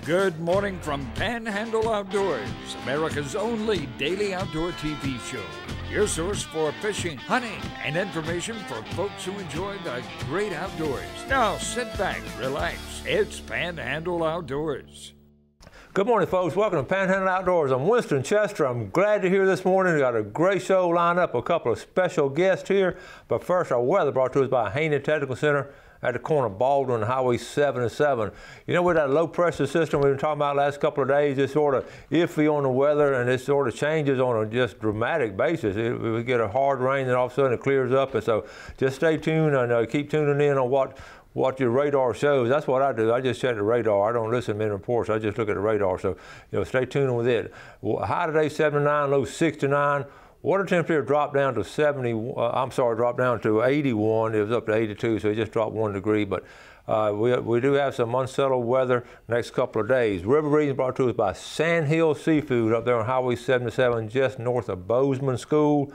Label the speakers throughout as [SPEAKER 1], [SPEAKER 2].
[SPEAKER 1] Good morning from Panhandle Outdoors, America's only daily outdoor TV show. Your source for fishing, hunting, and information for folks who enjoy the great outdoors. Now sit back, relax. It's Panhandle Outdoors.
[SPEAKER 2] Good morning, folks. Welcome to Panhandle Outdoors. I'm Winston Chester. I'm glad you're here this morning. We got a great show lined up, a couple of special guests here. But first, our weather brought to us by Haney Technical Center at the corner of Baldwin and Highway 77. You know, with that low pressure system we've been talking about the last couple of days, it's sort of iffy on the weather, and it sort of changes on a just dramatic basis. We get a hard rain, and all of a sudden it clears up, and so just stay tuned and keep tuning in on what your radar shows. That's what I do. I just check the radar. I don't listen to many reports. I just look at the radar. So, stay tuned with it. High today 79, low 69. Water temperature dropped down to dropped down to 81. It was up to 82, so it just dropped 1 degree. But we do have some unsettled weather next couple of days. River readings brought to us by Sandhill Seafood up there on Highway 77, just north of Bozeman School.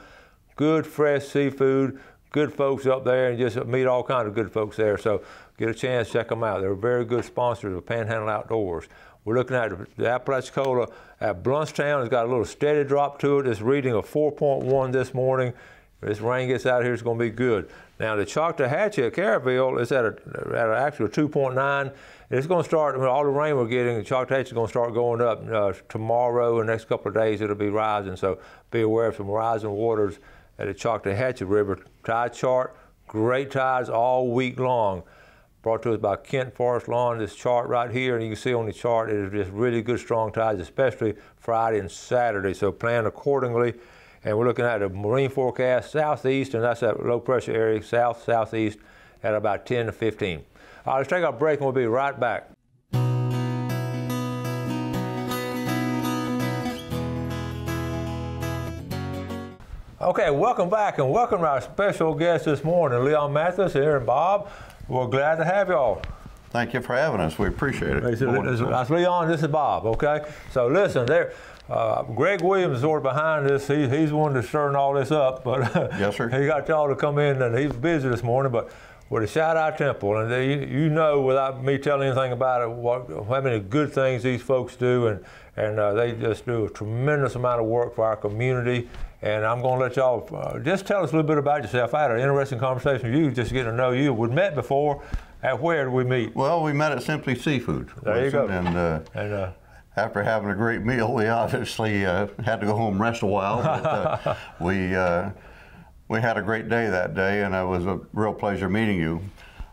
[SPEAKER 2] Good fresh seafood. Good folks up there, and just meet all kinds of good folks there. So get a chance, check them out. They're very good sponsors of Panhandle Outdoors. We're looking at the Apalachicola at Bluntstown. It's got a little steady drop to it. It's reading a 4.1 this morning. If this rain gets out here, it's going to be good. Now the Choctawhatchee at Caryville is at an actual 2.9. It's going to start, all the rain we're getting, the Choctawhatchee is going to start going up tomorrow and the next couple of days. It'll be rising, so be aware of some rising waters at the Choctawhatchee River. Tide chart, great tides all week long. Brought to us by Kent Forest Lawn, this chart right here, and you can see on the chart it is just really good strong tides, especially Friday and Saturday, so plan accordingly. And we're looking at a marine forecast southeast, and that's that low pressure area, southeast at about 10 to 15. All right, let's take our break and we'll be right back. Okay, welcome back, and welcome to our special guests this morning, Leon Mathis here and Bob. We're glad to have y'all.
[SPEAKER 3] Thank you for having us. We appreciate it.
[SPEAKER 2] That's Leon, this is Bob, okay? So listen, Greg Williams is sort of behind this. He's the one that's stirring all this up, but
[SPEAKER 3] yes, sir.
[SPEAKER 2] He got y'all to come in, and he's busy this morning, but with the Shaddai Temple, and you know, without me telling anything about it, how many good things these folks do, and they just do a tremendous amount of work for our community. And I'm going to let y'all just tell us a little bit about yourself. I had an interesting conversation with you, just getting to know you. We'd met before. At where did we meet?
[SPEAKER 3] Well, we met at Simply Seafood.
[SPEAKER 2] There you go.
[SPEAKER 3] And after having a great meal, we obviously had to go home and rest a while. But we had a great day that day, and it was a real pleasure meeting you.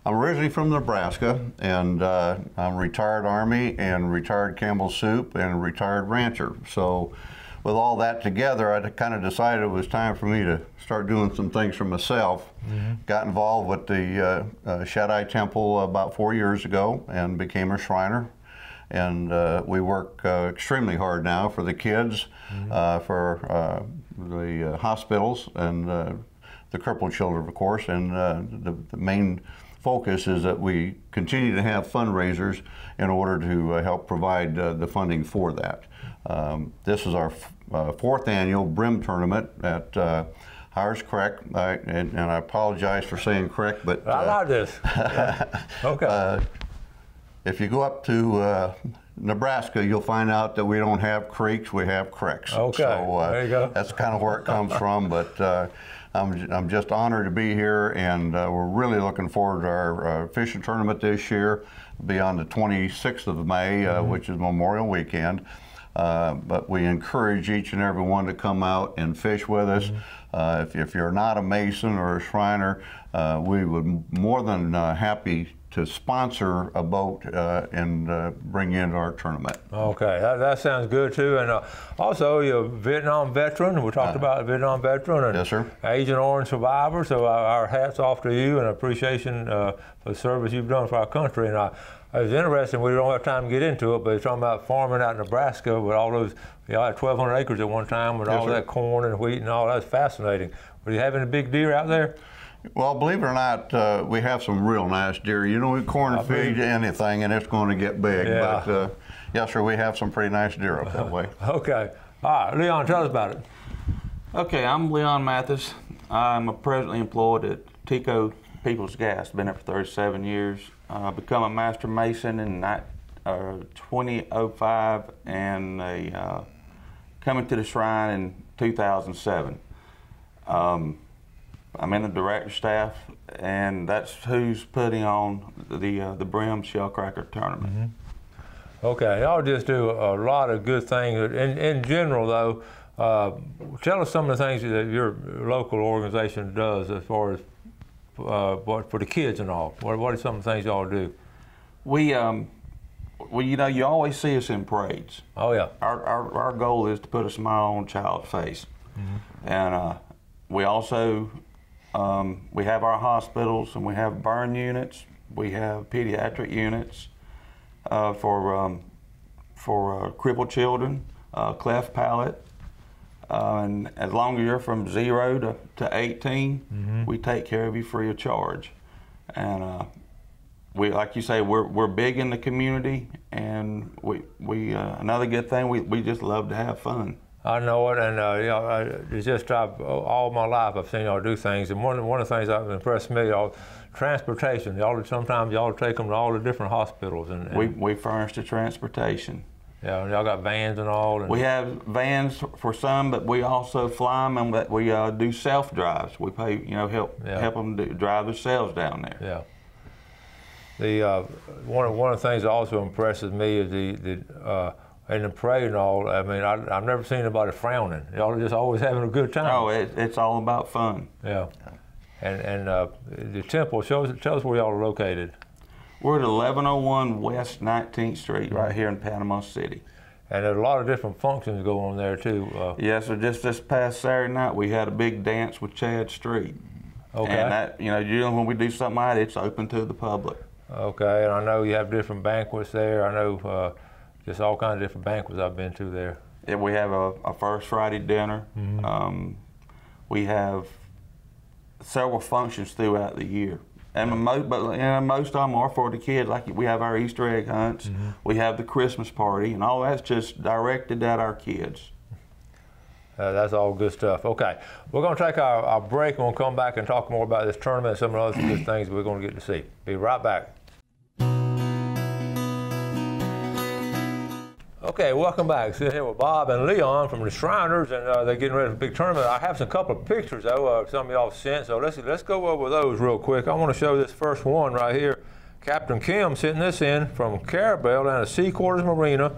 [SPEAKER 3] I'm originally from Nebraska, and I'm retired Army and retired Campbell Soup and retired rancher. So with all that together, I kind of decided it was time for me to start doing some things for myself. Mm-hmm. Got involved with the Shaddai Temple about 4 years ago and became a Shriner. And we work extremely hard now for the kids, mm-hmm. For the hospitals and the crippled children, of course. And the main focus is that we continue to have fundraisers in order to help provide the funding for that. This is our fourth annual brim tournament at Hires Creek, and I apologize for saying Creek, but
[SPEAKER 2] I like this. Okay.
[SPEAKER 3] If you go up to Nebraska, you'll find out that we don't have creeks, we have creeks.
[SPEAKER 2] Okay,
[SPEAKER 3] so,
[SPEAKER 2] there you go.
[SPEAKER 3] That's kind of where it comes from, but I'm just honored to be here, and we're really looking forward to our fishing tournament this year. It'll be on the 26th of May, mm-hmm. which is Memorial Weekend. But we encourage each and every one to come out and fish with us. Mm-hmm. If you're not a Mason or a Shriner, we would more than happy to sponsor a boat and bring you into our tournament. Okay,
[SPEAKER 2] that sounds good too. And also, you're a Vietnam veteran. We talked about a Vietnam veteran and
[SPEAKER 3] yes, sir.
[SPEAKER 2] Agent Orange survivor. So our hats off to you and appreciation for the service you've done for our country. And it was interesting. We don't have time to get into it, but it's talking about farming out in Nebraska with all those. Y'all had 1,200 acres at one time with all that corn and wheat and all. That's fascinating. Were you having a big deer out there?
[SPEAKER 3] Well, believe it or not, we have some real nice deer. You know, we corn feed anything and it's going to get big.
[SPEAKER 2] Yeah.
[SPEAKER 3] But yes, sir, we have some pretty nice deer up that way.
[SPEAKER 2] Okay. All right, Leon, tell us about it.
[SPEAKER 4] Okay, I'm Leon Mathis. I'm presently employed at Tico People's Gas. Been there for 37 years. Become a master mason in 2005 and coming to the Shrine in 2007. I'm in the director staff, and that's who's putting on the Brim Shellcracker tournament.
[SPEAKER 2] Mm-hmm. Okay, y'all just do a lot of good things. In general, though, tell us some of the things that your local organization does as far as for the kids and all. What are some of the things y'all do?
[SPEAKER 4] We, well, you know, you always see us in parades.
[SPEAKER 2] Oh yeah.
[SPEAKER 4] Our goal is to put a smile on a child's face, and we also we have our hospitals, and we have burn units. We have pediatric units for crippled children, cleft palate. And as long as you're from 0 to 18, we take care of you free of charge. And we, like you say, we're big in the community, and we another good thing, we just love to have fun.
[SPEAKER 2] I know it, and you know, it's just all my life I've seen y'all do things, and one of the things that impressed me, y'all, transportation. Sometimes y'all take them to all the different hospitals, and
[SPEAKER 4] we furnish the transportation.
[SPEAKER 2] Yeah, y'all got vans and all. And
[SPEAKER 4] we have vans for some, but we also fly them, and we do self drives. We pay, you know, help them drive themselves down there.
[SPEAKER 2] Yeah. The one of the things that also impresses me is the in the parade and all. I mean, I've never seen anybody frowning. Y'all are just always having a good time.
[SPEAKER 4] Oh, it's all about fun.
[SPEAKER 2] Yeah. And the temple, tell us where y'all are located.
[SPEAKER 4] We're at 1101 West 19th Street, right here in Panama City. And
[SPEAKER 2] there's a lot of different functions going on there too.
[SPEAKER 4] Yes, so just this past Saturday night, we had a big dance with Chad Street.
[SPEAKER 2] Okay.
[SPEAKER 4] And that, you know, usually when we do something like that, it's open to the public.
[SPEAKER 2] Okay, and I know you have different banquets there. I know just all kinds of different banquets I've been to there.
[SPEAKER 4] Yeah, we have a First Friday dinner. We have several functions throughout the year. And most of them are for the kids. Like we have our Easter egg hunts, we have the Christmas party, and all that's just directed at our kids.
[SPEAKER 2] That's all good stuff. Okay, we're going to take our break, and we'll come back and talk more about this tournament and some of the other good things we're going to get to see. Be right back. Okay, welcome back. Sitting here with Bob and Leon from the Shriners, and they're getting ready for a big tournament. I have a couple of pictures, though, some of y'all sent, so let's go over those real quick. I want to show this first one right here. Captain Kim sitting this in from Carabel down at Sea Quarters Marina,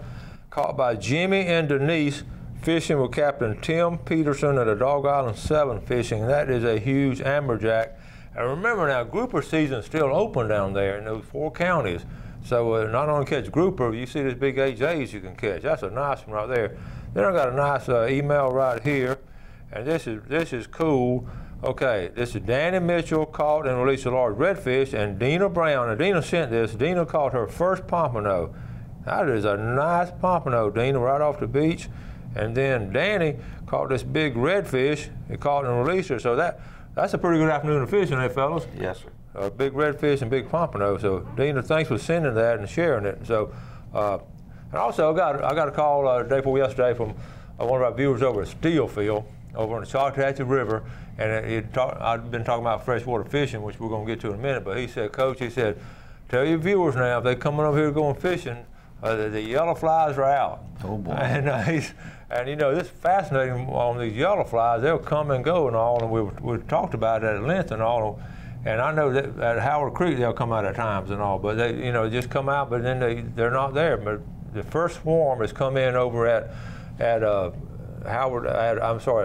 [SPEAKER 2] caught by Jimmy and Denise, fishing with Captain Tim Peterson at a Dog Island 7 fishing. That is a huge amberjack. And remember now, grouper season is still open down there in those 4 counties. So not only catch grouper, you see this big HJs you can catch. That's a nice one right there. Then I got a nice email right here, and this is cool. Okay, this is Danny Mitchell caught and released a large redfish, and Dina Brown. And Dina sent this. Dina caught her first pompano. That is a nice pompano, Dina, right off the beach. And then Danny caught this big redfish. He caught and released her. So that's a pretty good afternoon of fishing, eh, fellas?
[SPEAKER 4] Yes, sir.
[SPEAKER 2] Big redfish and big pompano. So Dina, thanks for sending that and sharing it. So, and also I got a call the day before yesterday from one of our viewers over at Steelfield, over on the Choctaw River, and I've been talking about freshwater fishing, which we're going to get to in a minute. But he said, Coach, he said, tell your viewers now if they're coming over here going fishing, the yellow flies are out.
[SPEAKER 3] Oh boy.
[SPEAKER 2] And you know, this is fascinating on these yellow flies. They'll come and go and all, and we've talked about it at length and all. And I know that at Howard Creek they'll come out at times and all, but they, you know, just come out, but then they're not there. But the first swarm has come in over at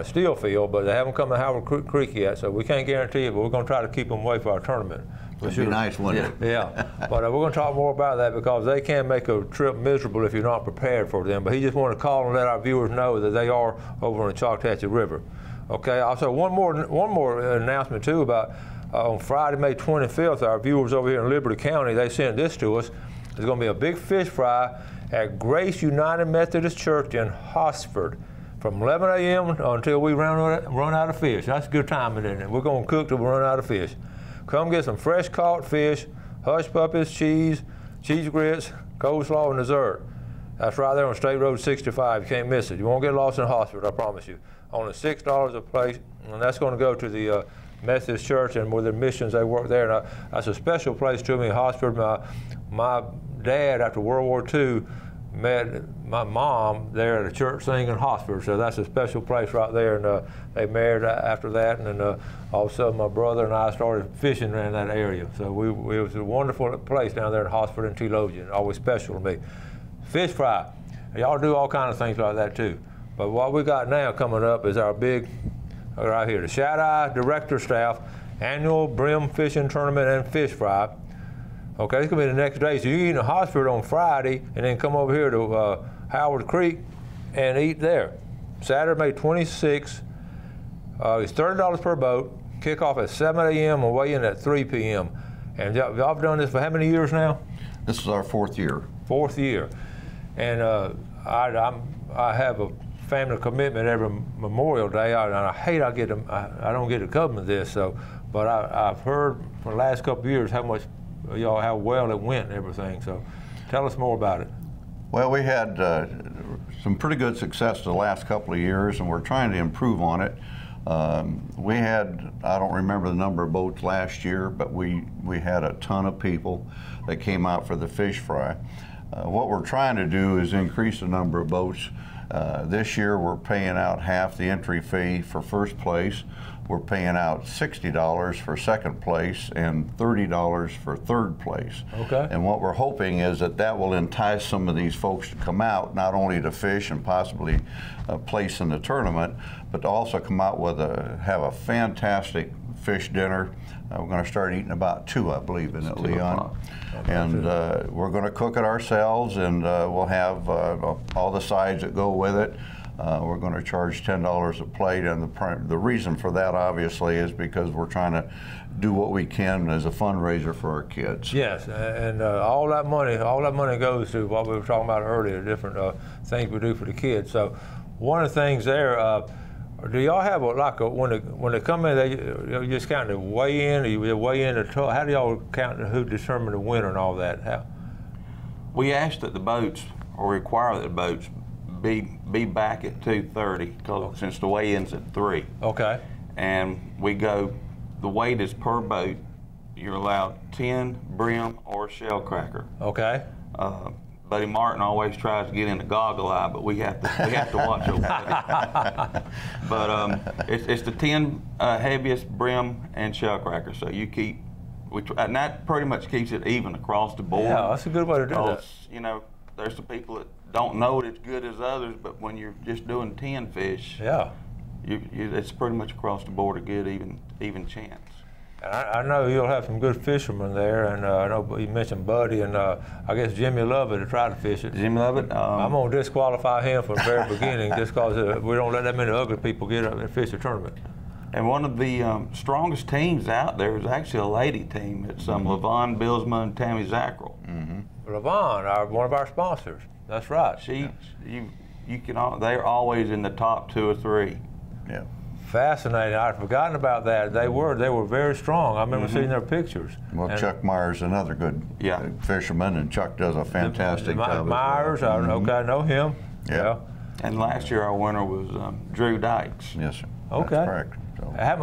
[SPEAKER 2] Steelfield, but they haven't come to Howard Creek yet, so we can't guarantee it. But we're going to try to keep them away for our tournament.
[SPEAKER 3] That'd be nice, wouldn't it?
[SPEAKER 2] Yeah, but we're going to talk more about that because they can make a trip miserable if you're not prepared for them. But he just wanted to call and let our viewers know that they are over on the Choctaw River. Okay. Also, one more announcement too about. On Friday, May 25th, our viewers over here in Liberty County, they sent this to us. There's going to be a big fish fry at Grace United Methodist Church in Hosford from 11 a.m. until we run out of fish. That's a good timing, isn't it? We're going to cook till we run out of fish. Come get some fresh caught fish, hush puppies, cheese grits, coleslaw, and dessert. That's right there on State Road 65. You can't miss it. You won't get lost in Hosford, I promise you. Only $6 a plate, and that's going to go to the Methodist Church, and with their missions they work there. And that's a special place to me, Hosford. dad, after World War II, met my mom there at a church singing hospital, so that's a special place right there. And they married after that, and then all of a sudden my brother and I started fishing in that area. So it was a wonderful place down there in Hospital and Teologian, always special to me. Fish fry, y'all do all kinds of things like that too. But what we got now coming up is our big, right here, the Shad-Eye Director Staff Annual Brim Fishing Tournament and Fish Fry. Okay, it's gonna be the next day. So you eat in the hospital on Friday and then come over here to Howard Creek and eat there. Saturday, May 26th. It's $30 per boat. Kick off at 7 a.m. and weigh in at 3 p.m. And y'all done this for how many years now?
[SPEAKER 3] This is our 4th year.
[SPEAKER 2] 4th year. And I have a family commitment every Memorial Day, and I hate I don't get to come to this. So, but I've heard for the last couple of years how well it went and everything. So, tell us more about it.
[SPEAKER 3] Well, we had some pretty good success the last couple of years, and we're trying to improve on it. We had, I don't remember the number of boats last year, but we had a ton of people that came out for the fish fry. What we're trying to do is increase the number of boats. This year we're paying out half the entry fee for first place. We're paying out $60 for second place and $30 for third place.
[SPEAKER 2] Okay.
[SPEAKER 3] And what we're hoping is that will entice some of these folks to come out, not only to fish and possibly place in the tournament, but to also come out with have a fantastic fish dinner. We're going to start eating about 2, I believe, in it, Leon. And we're going to cook it ourselves, and we'll have all the sides that go with it. We're going to charge $10 a plate, and the reason for that, obviously, is because we're trying to do what we can as a fundraiser for our kids.
[SPEAKER 2] Yes, and all that money goes to what we were talking about earlier, different things we do for the kids. So, one of the things there. Do y'all have when they come in, they just kind of weigh in, or you weigh in how do y'all count who determine the winner and all that? How?
[SPEAKER 4] We ask that the boats, or require that the boats be back at 2:30, since the weigh-in's at 3.
[SPEAKER 2] Okay.
[SPEAKER 4] And the weight is per boat. You're allowed 10 brim or shell cracker.
[SPEAKER 2] Okay.
[SPEAKER 4] Buddy Martin always tries to get in the goggle eye, but we have to watch old buddy. But it's the 10 heaviest brim and shell crackers. So and that pretty much keeps it even across the board.
[SPEAKER 2] Yeah, that's a good way to do that.
[SPEAKER 4] You know, there's some people that don't know it as good as others, but when you're just doing 10 fish,
[SPEAKER 2] yeah,
[SPEAKER 4] it's pretty much across the board a good even chance.
[SPEAKER 2] And I know you'll have some good fishermen there, and I know you mentioned Buddy, and I guess Jimmy Lovett to try to fish it.
[SPEAKER 4] Jimmy Lovett?
[SPEAKER 2] I'm going to disqualify him from the very beginning just because we don't let that many ugly people get up and fish the tournament.
[SPEAKER 4] And one of the strongest teams out there is actually a lady team. It's LaVon Bilsma and Tammy Zackrell.
[SPEAKER 2] Mm-hmm. LaVon, one of our sponsors. That's right.
[SPEAKER 4] They're always in the top 2 or 3.
[SPEAKER 3] Yeah.
[SPEAKER 2] Fascinating. I'd forgotten about that. They were very strong. I remember seeing their pictures.
[SPEAKER 3] Well, Chuck Myers, another good fisherman, and Chuck does a fantastic job.
[SPEAKER 2] Myers, I know him.
[SPEAKER 3] Yeah.
[SPEAKER 4] And last year our winner was Drew Dykes.
[SPEAKER 3] Yes, sir.
[SPEAKER 2] Okay.
[SPEAKER 3] That's correct. So.
[SPEAKER 2] How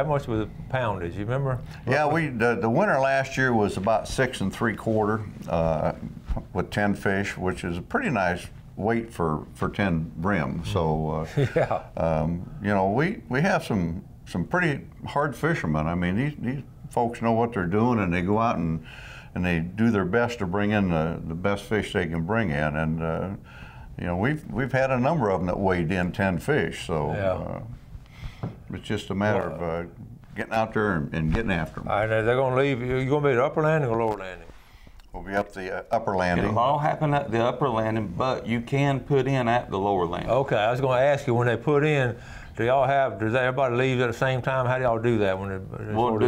[SPEAKER 2] much was the poundage? You remember?
[SPEAKER 3] Yeah, the winner last year was about 6 3/4 with 10 fish, which is a pretty nice weight for 10 brim. So we have some pretty hard fishermen. I mean, these folks know what they're doing, and they go out and they do their best to bring in the best fish they can bring in. And we've had a number of them that weighed in 10 fish. So it's just a matter of getting out there and getting after them.
[SPEAKER 2] All right, they're going to leave. You're going to be at the upper landing or lower landing?
[SPEAKER 3] We'll be up the upper landing.
[SPEAKER 4] It'll all happen at the upper landing, but you can put in at the lower landing.
[SPEAKER 2] Okay, I was going to ask you, when they put in, does everybody leave at the same time? How do y'all do that?
[SPEAKER 4] We'll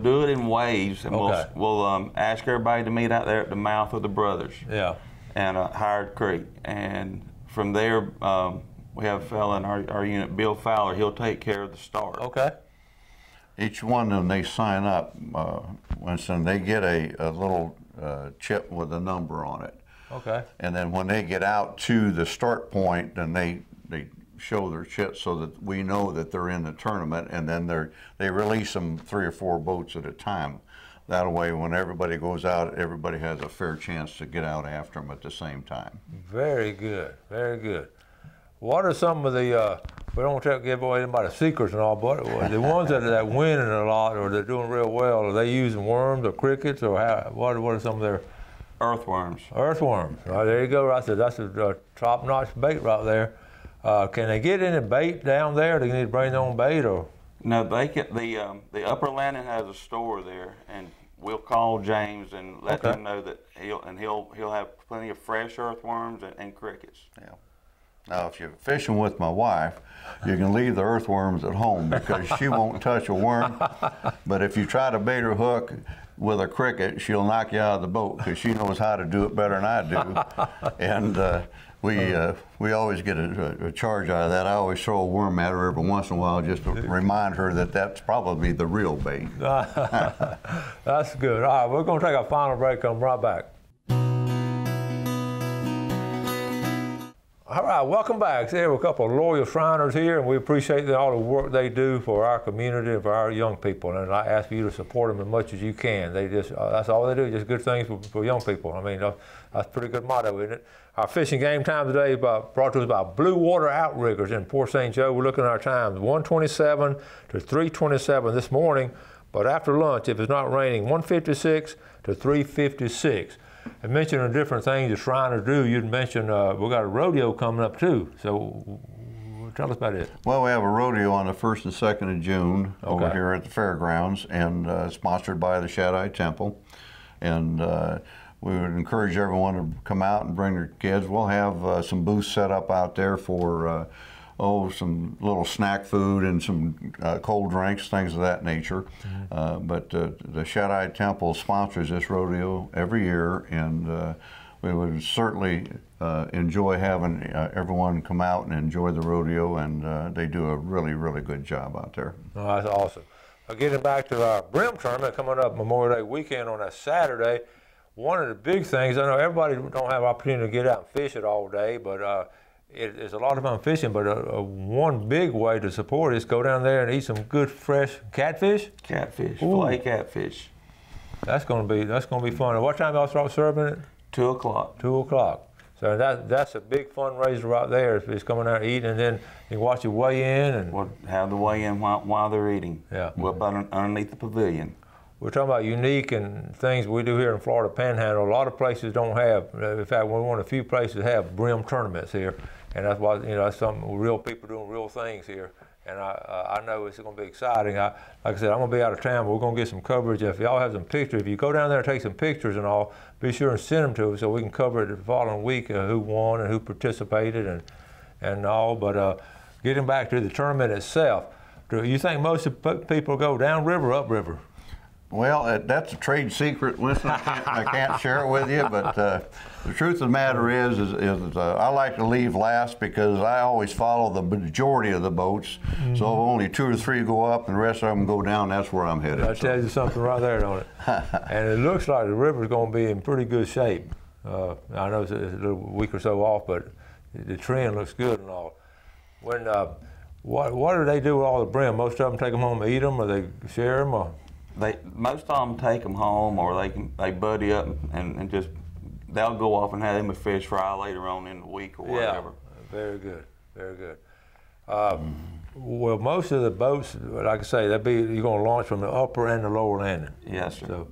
[SPEAKER 4] do it in waves, and we'll ask everybody to meet out there at the mouth of the Brothers.
[SPEAKER 2] Yeah.
[SPEAKER 4] And Howard Creek, and from there we have a fellow in our unit, Bill Fowler. He'll take care of the start.
[SPEAKER 2] Okay.
[SPEAKER 3] Each one of them, they sign up. Winston, they get a little chip with a number on it.
[SPEAKER 2] Okay.
[SPEAKER 3] And then when they get out to the start point, then they show their chip so that we know that they're in the tournament, and then they release them 3 or 4 boats at a time. that way when everybody goes out, everybody has a fair chance to get out after them at the same time.
[SPEAKER 2] Very good, very good. What are some of the, we don't want to give away anybody's secrets and all, but the ones that are winning a lot or they're doing real well, are they using worms or crickets, or what are some of their?
[SPEAKER 4] Earthworms.
[SPEAKER 2] Earthworms. Right, there you go. Right there. That's a top-notch bait right there. Can they get any bait down there? Do they need to bring their own bait, or?
[SPEAKER 4] No, they can. The upper landing has a store there, and we'll call James and let him know that he'll have plenty of fresh earthworms and crickets.
[SPEAKER 3] Yeah. Now, if you're fishing with my wife, you can leave the earthworms at home because she won't touch a worm. But if you try to bait her hook with a cricket, she'll knock you out of the boat because she knows how to do it better than I do. And we always get a charge out of that. I always throw a worm at her every once in a while just to remind her that that's probably the real bait.
[SPEAKER 2] That's good. All right, we're going to take our final break. Come right back. All right, welcome back. So, we have a couple of loyal Shriners here, and we appreciate all the work they do for our community and for our young people. And I ask you to support them as much as you can. They just, that's all they do, just good things for young people. I mean, that's a pretty good motto, isn't it? Our fishing game time today is brought to us by Blue Water Outriggers in Port St. Joe. We're looking at our times, 1:27 to 3:27 this morning, but after lunch, if it's not raining, 1:56 to 3:56. And mentioning different things the Shriners do, you'd mentioned we got a rodeo coming up too. So tell us about it.
[SPEAKER 3] Well, we have a rodeo on the 1st and 2nd of June over here at the fairgrounds, and sponsored by the Shaddai Temple. And we would encourage everyone to come out and bring their kids. We'll have some booths set up out there for some little snack food and some cold drinks, things of that nature. But the Shaddai Temple sponsors this rodeo every year, and we would certainly enjoy having everyone come out and enjoy the rodeo, and they do a really, really good job out there.
[SPEAKER 2] Oh, that's awesome. Getting back to our brim tournament coming up Memorial Day weekend on that Saturday, one of the big things, I know everybody don't have opportunity to get out and fish it all day, but it's a lot of fun fishing, but one big way to support is go down there and eat some good fresh catfish.
[SPEAKER 4] Catfish, filet catfish.
[SPEAKER 2] That's gonna be fun. What time y'all start serving it?
[SPEAKER 4] 2 o'clock.
[SPEAKER 2] 2 o'clock. So that's a big fundraiser right there. It's coming out and eating, and then you can watch it weigh in, and
[SPEAKER 4] we'll have the weigh in while they're eating.
[SPEAKER 2] Yeah.
[SPEAKER 4] We're up underneath the pavilion.
[SPEAKER 2] We're talking about unique and things we do here in Florida Panhandle. A lot of places don't have. In fact, we're one of the few places that have brim tournaments here. And that's why, that's something real people doing real things here. And I know it's going to be exciting. Like I said, I'm going to be out of town, but we're going to get some coverage. If y'all have some pictures, if you go down there and take some pictures and all, be sure and send them to us so we can cover it the following week, who won and who participated and all. But getting back to the tournament itself, do you think most of the people go downriver or upriver?
[SPEAKER 3] Well, that's a trade secret, Winston. I can't share it with you, but the truth of the matter is I like to leave last because I always follow the majority of the boats. So if only 2 or 3 go up and the rest of them go down, that's where I'm headed.
[SPEAKER 2] That tells you something right there, don't it? And it looks like the river's going to be in pretty good shape. I know it's a little week or so off, but the trend looks good and all. When what do they do with all the brim? Most of them take them home and eat them, or they share them, or?
[SPEAKER 4] Most of them take them home, or they buddy up and just they'll go off and have them a fish fry later on in the week or whatever.
[SPEAKER 2] Yeah, very good, very good. Well, most of the boats, like I say, you're going to launch from the upper and the lower landing.
[SPEAKER 4] Yes, sir.
[SPEAKER 2] So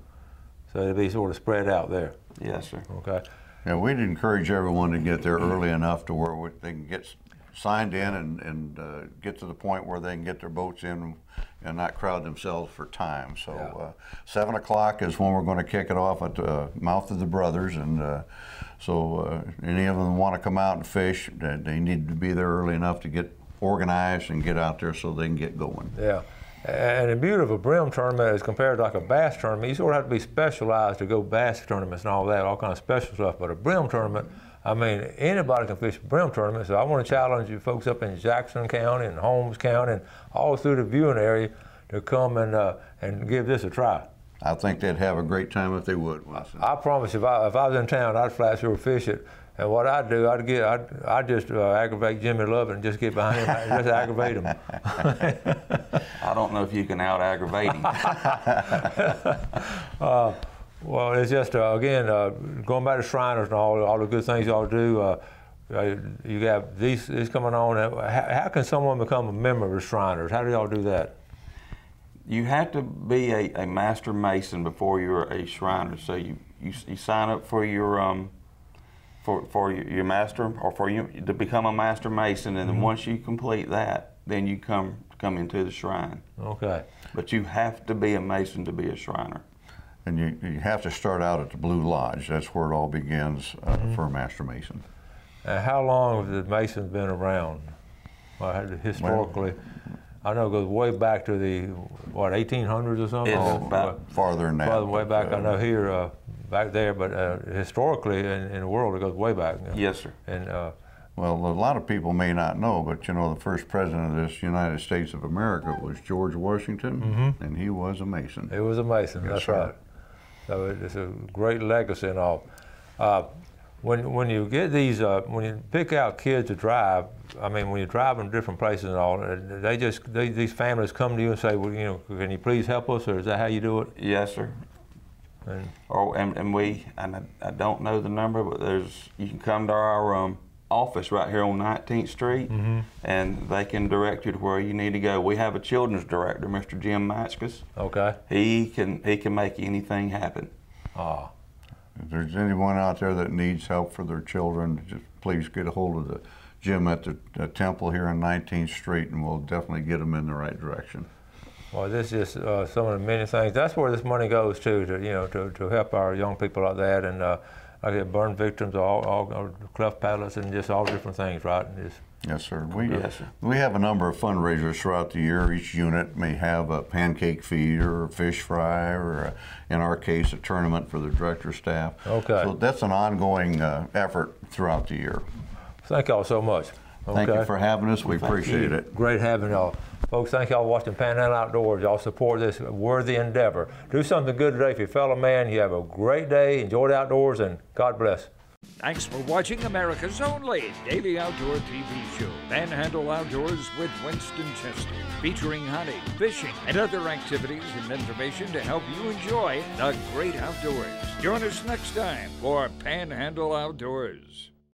[SPEAKER 2] they'll be sort of spread out there.
[SPEAKER 4] Yes, sir.
[SPEAKER 2] Okay.
[SPEAKER 3] Yeah, we'd encourage everyone to get there early enough to where they can get signed in and get to the point where they can get their boats in and not crowd themselves for time. So 7 o'clock is when we're going to kick it off at the mouth of the Brothers, and so any of them want to come out and fish, they need to be there early enough to get organized and get out there so they can get going.
[SPEAKER 2] Yeah. And the beauty of a brim tournament is compared to like a bass tournament, you sort of have to be specialized to go bass tournaments and all that, all kind of special stuff. But a brim tournament, I mean, anybody can fish a brim tournament. So I want to challenge you folks up in Jackson County and Holmes County and all through the viewing area to come and give this a try.
[SPEAKER 3] I think they'd have a great time if they would.
[SPEAKER 2] I promise, if I was in town, I'd flat sure fish it. And what I'd do, I'd just aggravate Jimmy Love and just get behind him and just aggravate him.
[SPEAKER 4] I don't know if you can out-aggravate him.
[SPEAKER 2] Well, it's just, again, going back to Shriners and all the good things y'all do, you have these coming on. How can someone become a member of the Shriners? How do y'all do that?
[SPEAKER 4] You have to be a master mason before you're a Shriner. So you sign up for your your master, or for you to become a master mason, and then once you complete that, then you come into the shrine.
[SPEAKER 2] Okay.
[SPEAKER 4] But you have to be a mason to be a Shriner.
[SPEAKER 3] And you have to start out at the Blue Lodge. That's where it all begins for a Master Mason.
[SPEAKER 2] How long have the Masons been around? Well, historically, I know it goes way back to the, 1800s or something?
[SPEAKER 4] It's about
[SPEAKER 3] farther than that.
[SPEAKER 2] Farther way back, I know here, back there, but historically in the world it goes way back.
[SPEAKER 4] Yes, sir.
[SPEAKER 2] And
[SPEAKER 3] well, a lot of people may not know, but the first president of this United States of America was George Washington, and he was a Mason.
[SPEAKER 2] He was a Mason,
[SPEAKER 3] Yes,
[SPEAKER 2] that's
[SPEAKER 3] sir.
[SPEAKER 2] right. So it's a great legacy and all. When you get these, when you pick out kids to drive, I mean, when you drive them to different places and all, these families come to you and say, well, can you please help us, or is that how you do it?
[SPEAKER 4] Yes, sir.
[SPEAKER 2] And
[SPEAKER 4] I don't know the number, but you can come to our office right here on 19th Street, and they can direct you to where you need to go. We have a children's director, Mr. Jim Matchkus.
[SPEAKER 2] Okay.
[SPEAKER 4] He can make anything happen.
[SPEAKER 2] Ah.
[SPEAKER 3] If there's anyone out there that needs help for their children, just please get a hold of the gym at the temple here on 19th Street, and we'll definitely get them in the right direction.
[SPEAKER 2] Well, this is just some of the many things. That's where this money goes to help our young people like that, and like the burn victims, all cleft palates, and just all different things, right? And
[SPEAKER 3] Yes, sir.
[SPEAKER 4] Yes, sir.
[SPEAKER 3] We have a number of fundraisers throughout the year. Each unit may have a pancake feed or a fish fry, or in our case, a tournament for the director staff.
[SPEAKER 2] Okay.
[SPEAKER 3] So that's an ongoing effort throughout the year.
[SPEAKER 2] Thank y'all so much. Okay.
[SPEAKER 3] Thank you for having us. We appreciate it.
[SPEAKER 2] Great having y'all. Folks, thank y'all for watching Panhandle Outdoors. Y'all support this worthy endeavor. Do something good today for your fellow man. You have a great day. Enjoy the outdoors, and God bless.
[SPEAKER 1] Thanks for watching America's only daily outdoor TV show, Panhandle Outdoors with Winston Chester, featuring hunting, fishing, and other activities and information to help you enjoy the great outdoors. Join us next time for Panhandle Outdoors.